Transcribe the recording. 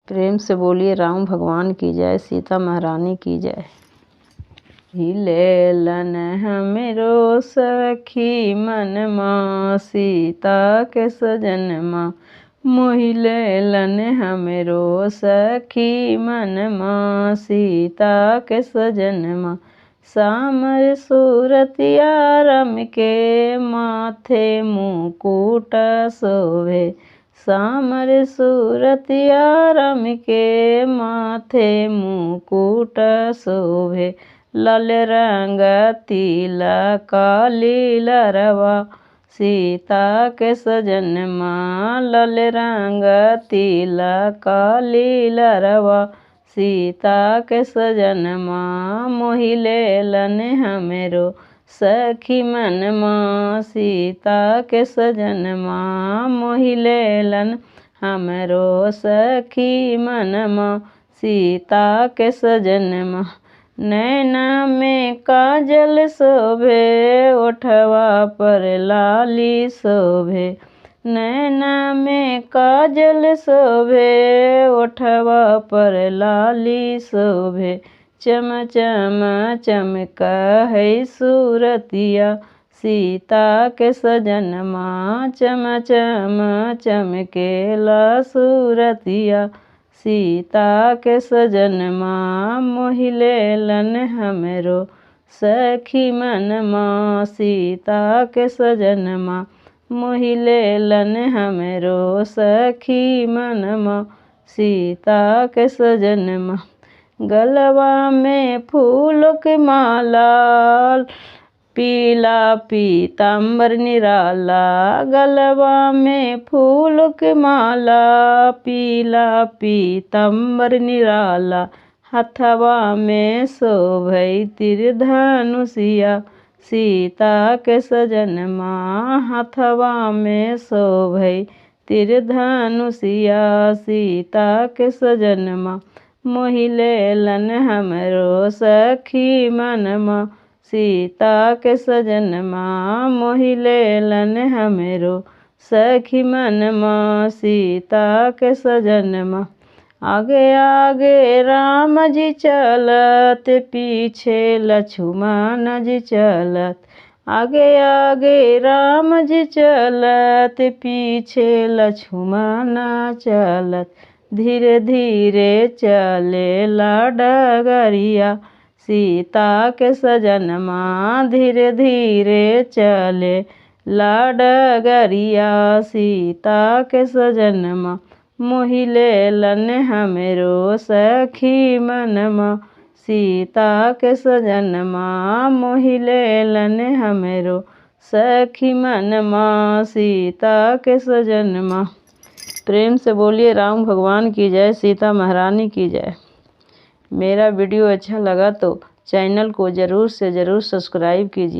प्रेम से बोलिए राम भगवान की जय, सीता महारानी की जय। हिलेलन हमरो सखी मनमा, सीता के सजनमा। मोहिलेलन हमरो सखी मनमा, सीता के सजनमा। सामर सूरतिया रम के, माथे मुकुट शोभे। सामर सूरतिया रम के, माथे मुकुट शोभे। लाल रंग तिलक लीलरवा, सीता के सजनमा। लाल रंग तिलक लीलरवा, सीता के सजनमा। मोहिलेलन हमरो सखी मनमा, सीता के सजनमा। मोहिलेलन हमरो सखी मनमा, सीता के सजनमा। नैना में काजल शोभे, ओठवा पर लाली शोभे। नैना में काजल शोभे, ओठवा पर लाली शोभे। चम चम चमकै सूरतिया, सीता के सजनमा। चम चम चमकेला सूरतिया, सीता के सजनमा। मोहिलेलन हमरो सखी मनमा, सीता के सजनमा। मोहिलेलन हमरो सखी मनमा, सीता के सजनमा। गलवा में फूलों की माला, पीला पीताम्बर निराला। गलवा में फूलों की माला, पीला पीताम्बर निराला। हथवा में शोभै तिर धनुषिया, सीता के सजनमा। हथवा में शोभै तिर धनुषिया, सीता के सजनमा। मोहिलेलन हमरो सखी मनमा, सीता के सजनमा। मोहिलेलन हमरो सखी मनमा, सीता के सजनमा। आगे आगे राम जी चलत, पीछे लक्ष्मण जी चलत। आगे आगे राम जी चलत, पीछे लक्ष्मण चलत। धीरे धीरे चलेला डगरिया, सीता के सजनमा। धीरे धीरे चले डगरिया, सीता के सजनमा। मोहिलेलन हमरो सखी मनमा, सीता के सजनमा। मोहिलेलन हमरो सखी मनमा, सीता के सजनमा। प्रेम से बोलिए राम भगवान की जय, सीता महारानी की जय। मेरा वीडियो अच्छा लगा तो चैनल को ज़रूर से ज़रूर सब्सक्राइब कीजिए।